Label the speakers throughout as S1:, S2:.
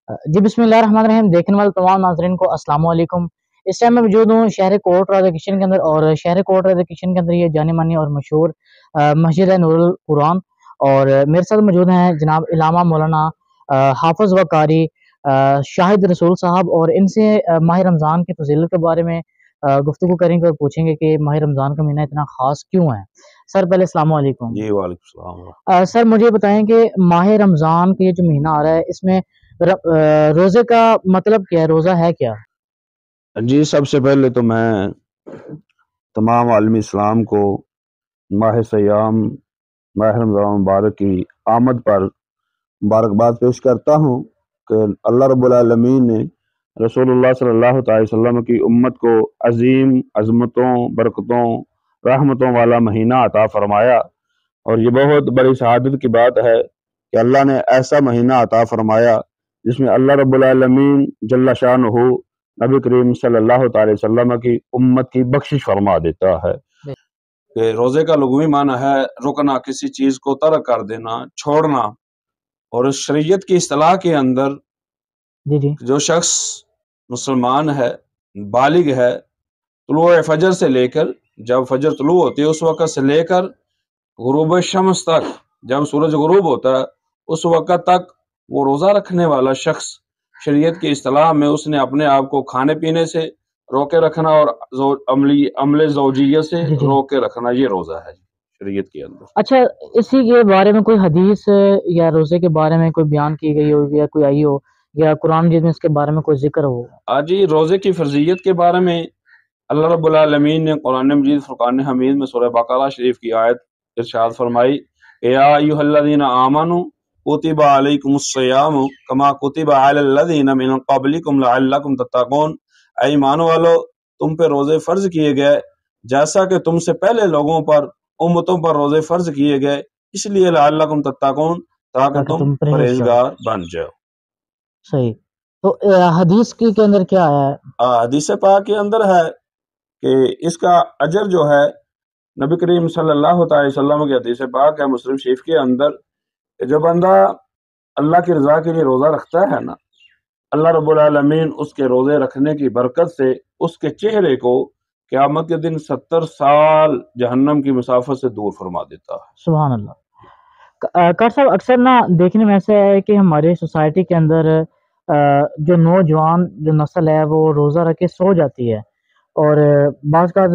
S1: جی بسم اللہ الرحمن الرحیم، دیکھنے والے تمام ناظرین کو السلام علیکم۔ اس ٹائم میں موجود ہوں شہر کوٹ رضا کچن کے اندر، اور شہر کوٹ رضا کچن کے اندر یہ جانی مانی اور مشہور مسجد ہے نور القرآن، اور میرے ساتھ موجود ہیں جناب علامہ مولانا حافظ و قاری شاہد رسول صاحب، اور ان سے ماہ رمضان کی فضیلت کے بارے میں گفتگو کریں گے اور پوچھیں گے کہ ماہ رمضان کا مہینہ اتنا خاص کیوں ہے۔ سر پہلے السلام علیکم۔
S2: جی وعلیکم السلام۔
S1: سر مجھے بتائیں کہ ماہ رمضان کا یہ جو مہینہ آ رہا ہے، اس میں روزے کا مطلب کیا ہے؟ روزہ ہے کیا؟
S2: جی سب سے پہلے تو میں تمام عالمی اسلام کو ماہ سیام ماہ رمضان مبارک کی آمد پر مبارکباد پیش کرتا ہوں کہ اللہ رب العالمین نے رسول اللہ صلی اللہ تعالی وسلم کی امت کو عظیم عظمتوں، برکتوں، رحمتوں والا مہینہ عطا فرمایا، اور یہ بہت بڑی سعادت کی بات ہے کہ اللہ نے ایسا مہینہ عطا فرمایا جس میں اللہ رب العالمین جل شانہ نبی کریم صلی اللہ تعالی وسلم کی امت کی بخشش فرما دیتا ہے کہ روزے کا لغوی معنی ہے رکنا، کسی چیز کو ترک کر دینا، چھوڑنا، اور اس شریعت کی اصطلاح کے اندر
S1: جی
S2: جو شخص مسلمان ہے، بالغ ہے، طلوع فجر سے لے کر، جب فجر طلوع ہوتی ہے اس وقت سے لے کر غروب شمس تک، جب سورج غروب ہوتا ہے اس وقت تک وہ روزہ رکھنے والا شخص، شریعت کی اصطلاح میں اس نے اپنے آپ کو کھانے پینے سے روکے رکھنا اور عمل زوجیہ سے
S1: جی
S2: روکے رکھنا، یہ روزہ ہے شریعت کے اندر۔
S1: اچھا، اسی کے بارے میں کوئی حدیث یا روزے کے بارے میں کوئی بیان کی گئی ہو یا کوئی آئی ہو، یا قرآن مجید میں اس کے بارے میں کوئی ذکر ہو؟
S2: جی روزے کی فرضیت کے بارے میں اللہ رب العالمین نے قرآن مجید فرقان حمید میں سورہ بقرہ شریف کی آیت ارشاد فرمائی، یا ایھا الذین آمنوا کتب علیکم الصیام کما کتب علی الذین من قبلکم لعلکم تتقون، اے ایمان والو تم پہ روزے فرض کیے گئے جیسا کہ تم سے پہلے لوگوں پر، امتوں پر روزے فرض کیے گئے، اس لیے لعلکم تتقون، تاکہ تم پرہیزگار بن جاؤ۔
S1: صحیح۔ تو حدیث کی کے اندر کیا ہے؟
S2: حدیث پاک کے اندر ہے کہ اس کا اجر جو ہے، نبی کریم صلی اللہ تعالی وسلم کی حدیث پاک ہے مسلم شریف کے اندر، کہ جو بندہ اللہ کی رضا کے لیے روزہ رکھتا ہے نا، اللہ رب العالمین اس کے روزے رکھنے کی برکت سے اس کے چہرے کو قیامت کے دن 70 سال جہنم کی مسافت سے دور فرما دیتا ہے۔
S1: سبحان اللہ۔ کار صاحب، اکثر نا دیکھنے میں ایسا ہے کہ ہمارے سوسائٹی کے اندر جو نوجوان جو نسل ہے وہ روزہ رکھ کے سو جاتی ہے، اور بعض کا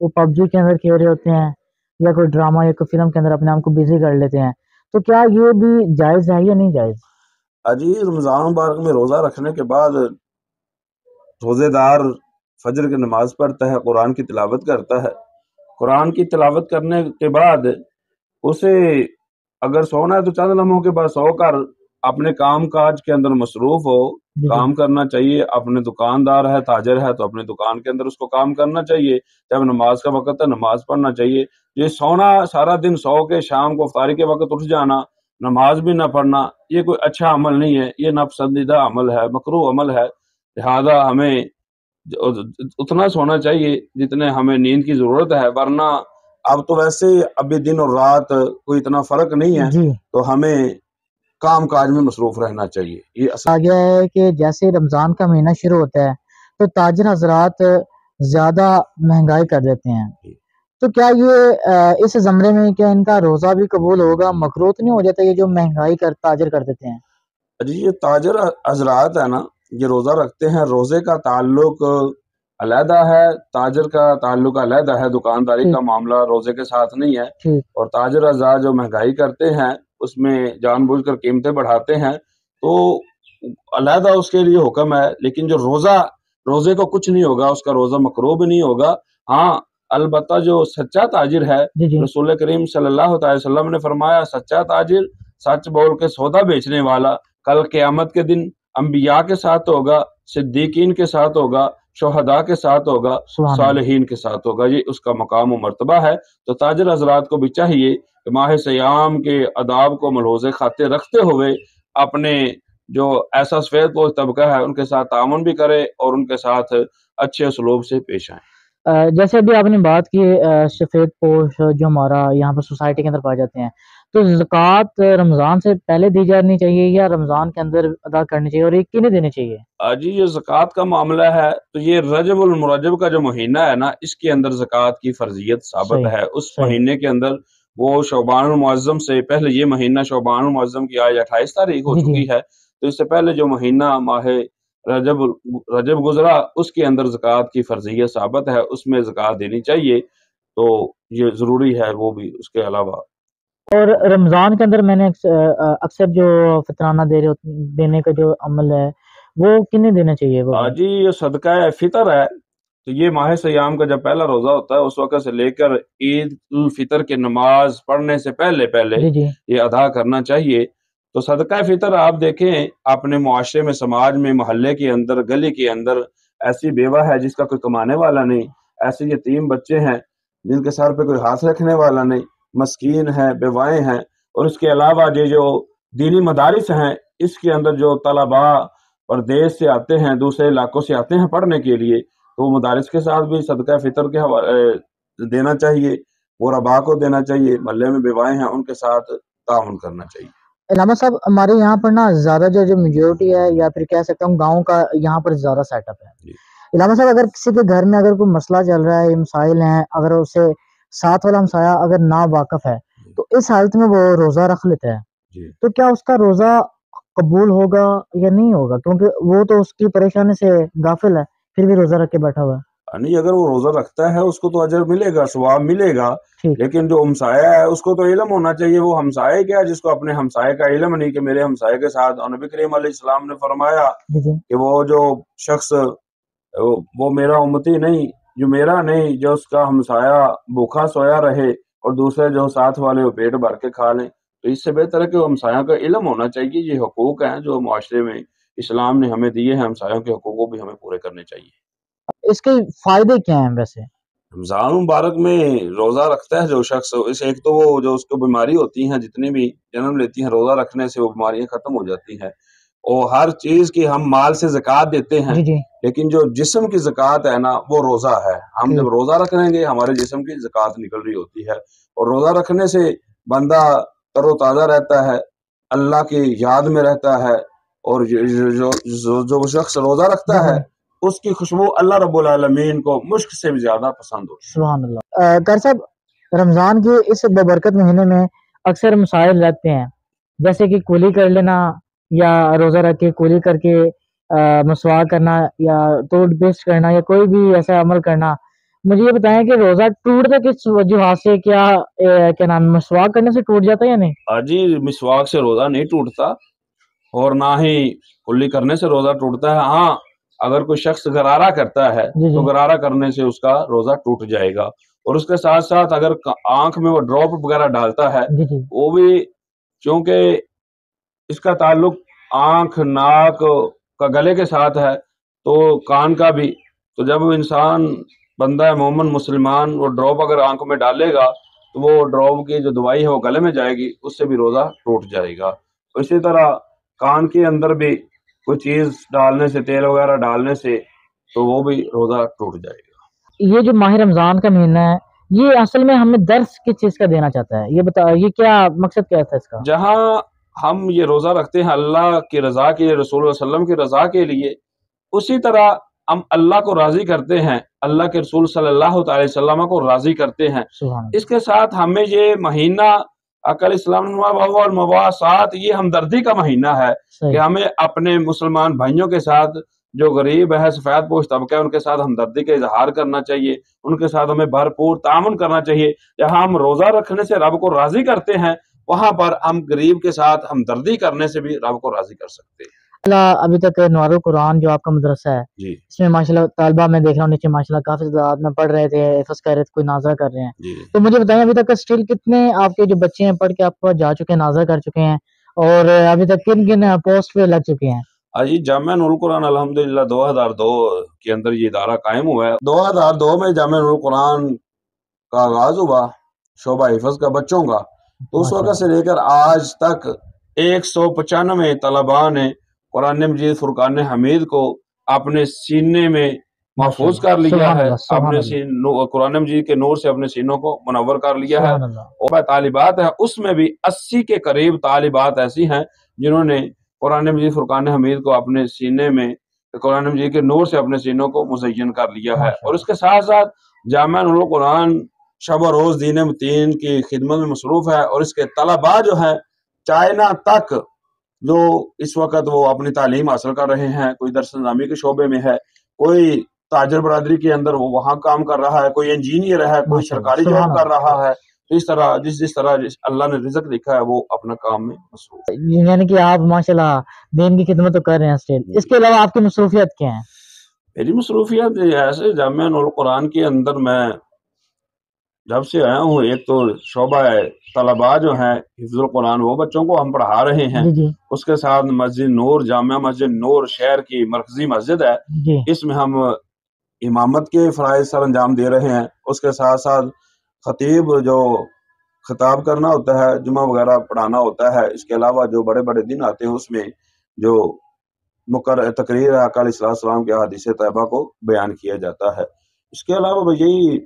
S1: وہ پب جی کے اندر کھیل رہے ہوتے ہیں، یا کوئی ڈرامہ یا کوئی فلم کے اندر اپنے آپ کو بزی کر لیتے ہیں، تو کیا یہ بھی جائز ہے یا نہیں جائز؟
S2: جی رمضان مبارک میں روزہ رکھنے کے بعد روزے دار فجر کی نماز پڑھتا ہے، قرآن کی تلاوت کرتا ہے، قرآن کی تلاوت کرنے کے بعد اسے اگر سونا ہے تو چند لمحوں کے بعد سو کر اپنے کام کاج کے اندر مصروف ہو، کام کرنا چاہیے۔ اپنے دکاندار ہے، تاجر ہے، تو اپنے دکان کے اندر اس کو کام کرنا چاہیے۔ جب نماز کا وقت ہے نماز پڑھنا چاہیے۔ یہ سونا سارا دن سو کے شام کو افطاری کے وقت اٹھ جانا، نماز بھی نہ پڑھنا، یہ کوئی اچھا عمل نہیں ہے، یہ ناپسندیدہ عمل ہے، مکروہ عمل ہے۔ لہذا ہمیں اتنا سونا چاہیے جتنے ہمیں نیند کی ضرورت ہے، ورنہ اب تو ویسے ابھی دن اور رات کوئی اتنا فرق نہیں ہے، تو ہمیں کام کاج میں مصروف رہنا چاہیے۔ یہ
S1: آگیا ہے کہ جیسے رمضان کا مہینہ شروع ہوتا ہے تو تاجر حضرات زیادہ مہنگائی کر دیتے ہیں، تو کیا یہ اس زمرے میں کیا ان کا روزہ بھی قبول ہوگا؟ مکروہ نہیں ہو جاتا یہ جو مہنگائی تاجر کر دیتے ہیں؟
S2: جی یہ تاجر حضرات ہے نا، یہ روزہ رکھتے ہیں، روزے کا تعلق علیحدہ ہے، تاجر کا تعلق علیحدہ ہے، دکانداری کا معاملہ روزے کے ساتھ نہیں ہے۔ اور تاجر حضرات جو مہنگائی کرتے ہیں اس میں جان بوجھ کر قیمتیں بڑھاتے ہیں، تو علیحدہ اس کے لیے حکم ہے، لیکن جو روزے کو کچھ نہیں ہوگا، اس کا روزہ مکروہ بھی نہیں ہوگا۔ ہاں البتہ جو سچا تاجر ہے، رسول کریم صلی اللہ تعالی وسلم نے فرمایا، سچا تاجر، سچ بول کے سودا بیچنے والا، کل قیامت کے دن انبیاء کے ساتھ ہوگا، صدیقین کے ساتھ ہوگا، شہداء کے ساتھ ہوگا، صالحین کے ساتھ ہوگا، یہ اس کا مقام و مرتبہ ہے۔ تو تاجر حضرات کو بھی چاہیے کہ ماہ سیام کے آداب کو ملحوظ خاطر رکھتے ہوئے اپنے جو ایسا سفید پوش طبقہ ہے ان کے ساتھ تعاون بھی کرے اور ان کے ساتھ اچھے اسلوب سے پیش آئیں۔
S1: جیسے ابھی آپ نے بات کی سفید پوش جو ہمارا یہاں پر سوسائٹی کے اندر پائے جاتے ہیں، تو زکوٰۃ رمضان سے پہلے دی جانی چاہیے یا رمضان کے اندر ادا کرنی چاہیے، اور یہ کتنے دینے چاہیے؟
S2: جی یہ زکوٰۃ کا معاملہ ہے تو یہ رجب المرجب کا جو مہینہ ہے نا، اس کے اندر زکوٰۃ کی فرضیت ثابت ہے۔ اس مہینے کے اندر وہ شعبان المعظم سے پہلے، یہ مہینہ شعبان المعظم کی آج 28 تاریخ ہو چکی ہے، تو اس سے پہلے جو مہینہ ماہ رجب گزرا، اس کے اندر زکوٰۃ کی فرضیت ثابت ہے، اس میں زکوٰۃ دینی چاہیے، تو یہ ضروری ہے وہ بھی اس کے علاوہ۔
S1: اور رمضان کے اندر میں نے اکثر جو فطرانہ دینے کا جو عمل ہے وہ کتنے دینا چاہیے؟ وہ
S2: جی یہ صدقہ فطر ہے، تو یہ ماہ سیام کا جب پہلا روزہ ہوتا ہے اس وقت سے لے کر عید الفطر کی نماز پڑھنے سے پہلے یہ ادا کرنا چاہیے۔ تو صدقہ فطر آپ دیکھیں اپنے معاشرے میں، سماج میں، محلے کے اندر، گلی کے اندر ایسی بیوہ ہے جس کا کوئی کمانے والا نہیں، ایسے یتیم بچے ہیں جن کے سر پہ کوئی ہاتھ رکھنے والا نہیں، مسکین ہیں، بیوائیں ہیں، اور اس کے علاوہ یہ جو دینی مدارس ہیں اس کے اندر جو طلباء پردیس سے آتے ہیں، دوسرے علاقوں سے آتے ہیں پڑھنے کے لیے، تو وہ مدارس کے ساتھ بھی صدقہ فطر کے حوالے دینا چاہیے، غرباء کو دینا چاہیے، محلے میں بیوائیں ہیں ان کے ساتھ تعاون کرنا چاہیے۔
S1: علامہ صاحب ہمارے یہاں پر نا زیادہ جو میجورٹی ہے، یا پھر کہہ سکتا ہوں گاؤں کا یہاں پر زیادہ سیٹ اپ ہے۔ علامہ صاحب اگر کسی کے گھر میں اگر کوئی مسئلہ چل رہا ہے، مسائل ہیں، اگر اسے ساتھ والا ہمسایہ اگر نا واقف ہے تو اس حالت میں وہ روزہ رکھ لیتا ہے، تو کیا اس کا روزہ قبول ہوگا یا نہیں ہوگا؟ کیونکہ وہ تو اس کی پریشانی سے غافل ہے، پھر بھی روزہ رکھ کے بیٹھا ہوا ہے۔
S2: نہیں، اگر وہ روزہ رکھتا ہے اس کو تو اجر ملے گا، ثواب ملے گا، لیکن جو ہمسایہ ہے اس کو تو علم ہونا چاہیے۔ وہ ہمسایہ کیا جس کو اپنے ہمسایہ کا علم نہیں کہ میرے ہمسایہ کے ساتھ، اور نبی کریم علیہ السلام نے فرمایا کہ وہ جو شخص وہ میرا امتی نہیں، جو میرا نہیں، جو اس کا ہمسایہ بھوکا سویا رہے اور دوسرے جو ساتھ والے وہ پیٹ بھر کے کھا لیں، تو اس سے بہتر ہے کہ ہمسایہ کا علم ہونا چاہیے۔ یہ حقوق ہیں جو معاشرے میں اسلام نے ہمیں دیے ہیں، ہمسایوں کے حقوق کو بھی ہمیں پورے کرنے چاہیے۔
S1: اس کے فائدے کیا ہیں ویسے؟
S2: رمضان مبارک میں روزہ رکھتا ہے جو شخص، اس ایک تو وہ جو اس کو بیماری ہوتی ہیں، جتنی بھی جنم لیتی ہیں، روزہ رکھنے سے وہ بیماریاں ختم ہو جاتی ہیں، اور ہر چیز کی ہم مال سے زکوٰۃ دیتے ہیں، لیکن جو جسم کی زکوٰۃ ہے نا وہ روزہ ہے۔ ہم جب روزہ رکھ لیں گے ہمارے جسم کی زکوٰۃ نکل رہی ہوتی ہے، اور روزہ رکھنے سے بندہ تر و تازہ رہتا ہے، اللہ کی یاد میں رہتا ہے، اور جو شخص روزہ رکھتا ہے اس کی خوشبو اللہ رب العالمین کو مشک سے بھی زیادہ پسند ہوتی ہے۔
S1: سبحان اللہ۔ قاری صاحب رمضان کے اس ببرکت مہینے میں اکثر مسائل رہتے ہیں، جیسے کہ کولی کر لینا، یا روزہ رکھ کے کولی کر کے مسواک کرنا، یا ٹوتھ پیسٹ کرنا، یا کوئی بھی ایسا عمل کرنا۔ مجھے یہ بتائیں کہ روزہ ٹوٹتا کس وجہ سے؟ کیا نام مسواک کرنے سے ٹوٹ جاتا ہے یا نہیں؟
S2: جی مسواک سے روزہ نہیں ٹوٹتا، اور نہ ہی کلی کرنے سے روزہ ٹوٹتا ہے۔ ہاں اگر کوئی شخص غرارہ کرتا ہے تو غرارہ کرنے سے اس کا روزہ ٹوٹ جائے گا، اور اس کے ساتھ ساتھ اگر آنکھ میں وہ ڈراپ وغیرہ ڈالتا ہے وہ بھی، چونکہ اس کا تعلق آنکھ، ناک کا گلے کے ساتھ ہے، تو کان کا بھی، تو جب انسان بندہ مومن مسلمان وہ ڈراپ اگر آنکھ میں ڈالے گا تو وہ ڈراپ کی جو دوائی ہے وہ گلے میں جائے گی، اس سے بھی روزہ ٹوٹ جائے گا۔ اسی طرح کان کے اندر بھی کوئی چیز ڈالنے سے، تیل وغیرہ ڈالنے سے، تو وہ بھی روزہ ٹوٹ جائے گا۔
S1: یہ جو ماہ رمضان کا مہینہ ہے یہ اصل میں ہمیں درس کس چیز کا دینا چاہتا ہے؟ یہ بتا، یہ کیا مقصد کیا تھا اس کا؟
S2: جہاں ہم یہ روزہ رکھتے ہیں اللہ کی رضا کے لیے، رسول اللہ علیہ وسلم کی رضا کے لیے، اسی طرح ہم اللہ کو راضی کرتے ہیں، اللہ کے رسول صلی اللہ علیہ وسلم کو راضی کرتے ہیں۔ اس کے ساتھ ہمیں یہ مہینہ عقل اسلام المواسات، یہ ہمدردی کا مہینہ ہے کہ ہمیں اپنے مسلمان بھائیوں کے ساتھ، جو غریب ہے، سفید پوش طبقہ ہے، ان کے ساتھ ہمدردی کا اظہار کرنا چاہیے، ان کے ساتھ ہمیں بھرپور تعاون کرنا چاہیے۔ جہاں ہم روزہ رکھنے سے رب کو راضی کرتے ہیں، وہاں پر ہم غریب کے ساتھ ہمدردی کرنے سے بھی رب کو راضی کر سکتے ہیں۔
S1: ابھی تک نوار القرآن جو آپ کا مدرسہ ہے، اس میں ماشاءاللہ طالبہ میں دیکھ رہا ہوں نیچے ماشاءاللہ کافی تعداد میں پڑھ رہے تھے، حفظ کر رہے تھے، کوئی ناظرہ کر رہے ہیں، تو مجھے بتائیں ابھی تک اسٹل کتنے آپ کے جو بچے ہیں پڑھ کے آپ کو جا چکے ہیں، ناظرہ کر چکے ہیں، اور ابھی تک کن کن پوسٹ پہ لگ چکے ہیں؟
S2: جی جامعہ نور القرآن الحمدللہ 2002 کے اندر یہ ادارہ قائم ہوا ہے۔ 2002 میں جامعہ نور القرآن کا آغاز ہوا شعبہ حفظ کا بچوں کا، تو اس وقت سے لے کر آج تک 195 طلباء نے قرآن مجید فرقان حمید کو اپنے سینے میں محفوظ کر لیا
S1: سبحان
S2: ہے،
S1: اللہ، سبحان
S2: اپنے
S1: اللہ،
S2: قرآن مجید کے نور سے اپنے سینوں کو منور کر لیا ہے۔
S1: سبحان اللہ،
S2: اور طالبات ہیں اس میں بھی 80 کے قریب طالبات ایسی ہیں جنہوں نے قرآن مجید فرقان حمید کو اپنے سینے میں قرآن مجید کے نور سے اپنے سینوں کو مزین کر لیا ہے۔
S1: ماشاء
S2: اور اس
S1: اللہ،
S2: کے ساتھ ساتھ جامعہ نور القرآن شب و روز دین متین کی خدمت میں مصروف ہے، اور اس کے طلباء جو ہیں چائنا تک جو اس وقت وہ اپنی تعلیم حاصل کر رہے ہیں، کوئی درس نظامی کے شعبے میں ہے، کوئی تاجر برادری کے اندر وہ وہاں کام کر رہا ہے، کوئی انجینئر ہے، کوئی
S1: ماشاء اللہ،
S2: سرکاری
S1: سبحان
S2: جاب کر
S1: اللہ۔
S2: رہا ہے۔ تو اس طرح جس طرح اللہ نے رزق لکھا ہے وہ اپنا کام میں مصروف ہے۔
S1: یعنی کہ آپ ماشاءاللہ دین کی خدمت تو کر رہے ہیں اسٹل، اس کے علاوہ آپ کی مصروفیت کیا ہیں؟
S2: میری مصروفیات ایسے جامعہ نور القرآن کے اندر میں جب سے آیا ہوں، ایک تو شعبہ ہے طلباء جو ہیں حفظ القرآن وہ بچوں کو ہم پڑھا رہے ہیں،
S1: جی جی
S2: اس کے ساتھ مسجد نور جامعہ مسجد نور شہر کی مرکزی مسجد ہے،
S1: جی
S2: اس میں ہم امامت کے فرائض سر انجام دے رہے ہیں۔ اس کے ساتھ ساتھ خطیب جو خطاب کرنا ہوتا ہے، جمعہ وغیرہ پڑھانا ہوتا ہے، اس کے علاوہ جو بڑے بڑے دن آتے ہیں اس میں جو تقریر آقا علیہ السلام کے احادیث طیبہ کو بیان کیا جاتا ہے۔ اس کے علاوہ یہی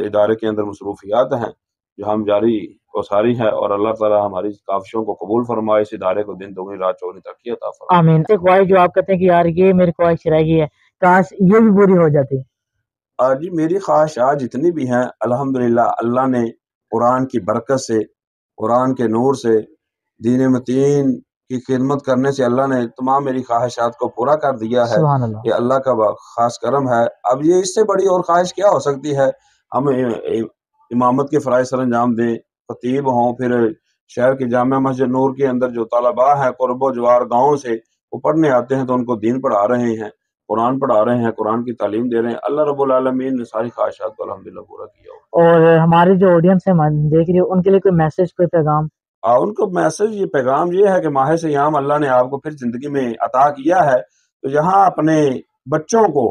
S2: ادارے کے اندر مصروفیات ہیں جو ہم جاری و ساری ہے، اور اللہ تعالی ہماری کاوشوں کو قبول فرمائے، اس ادارے کو دن دگنی رات چوگنی ترقی عطا فرمائے۔
S1: آمین۔ ایک خواہش جو آپ کہتے ہیں کہ یار یہ میری خواہش رہ گئی ہے، کاش یہ بھی پوری ہو جاتی۔
S2: جی میری خواہشات جتنی بھی ہیں الحمدللہ اللہ نے قرآن کی برکت سے، قرآن کے نور سے، دین متین کی خدمت کرنے سے اللہ نے تمام میری خواہشات کو پورا کر دیا ہے۔
S1: سبحان اللہ،
S2: یہ اللہ کا خاص کرم ہے۔ اب یہ اس سے بڑی اور خواہش کیا ہو سکتی ہے؟ ہم امامت کے فرائض سر انجام دیں، خطیب ہوں، پھر شہر کی جامعہ مسجد نور کے اندر جو طلباء ہیں قرب و جوار گاؤں سے وہ پڑھنے آتے ہیں تو ان کو دین پڑھا رہے ہیں، قرآن پڑھا رہے ہیں، قرآن کی تعلیم دے رہے ہیں۔ اللہ رب العالمین نے ساری خواہشات کو الحمدللہ پورا کیا ہو۔
S1: اور ہماری جو آڈینس ہے دیکھ رہی ہے ان کے لیے کوئی میسج، کوئی پیغام؟
S2: ان کو میسج یہ پیغام یہ ہے کہ ماہ سیام اللہ نے آپ کو پھر زندگی میں عطا کیا ہے، تو یہاں اپنے بچوں کو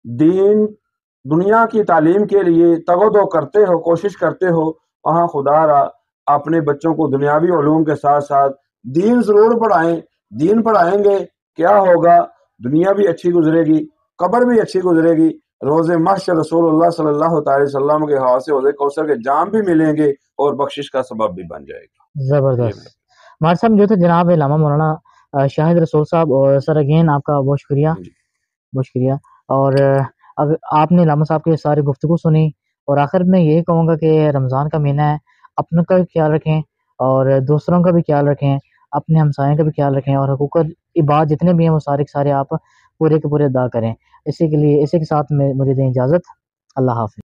S2: دین دنیا کی تعلیم کے لیے تگ و دو کرتے ہو، کوشش کرتے ہو، وہاں خدا را اپنے بچوں کو دنیاوی علوم کے ساتھ ساتھ دین ضرور پڑھائیں۔ دین پڑھائیں گے کیا ہوگا؟ دنیا بھی اچھی گزرے گی، قبر بھی اچھی گزرے گی، روز محشر رسول اللہ صلی اللہ تعالی وسلم کے حوض سے حوض کوثر کے جام بھی ملیں گے اور بخشش کا سبب بھی بن جائے گا۔
S1: زبردست۔ ہمارے ساتھ جو تھے جناب علامہ مولانا شاہد رسول صاحب، اور سر اگین آپ کا بہت شکریہ، بہت شکریہ۔ اور اگر آپ نے علامہ صاحب کی ساری گفتگو سنی، اور آخر میں یہی کہوں گا کہ رمضان کا مہینہ ہے، اپنے کا بھی خیال رکھیں اور دوسروں کا بھی خیال رکھیں، اپنے ہمسائوں کا بھی خیال رکھیں، اور حقوق عباد جتنے بھی ہیں وہ سارے آپ پورے کے پورے ادا کریں۔ اسی کے ساتھ مجھے دیں اجازت۔ اللہ حافظ۔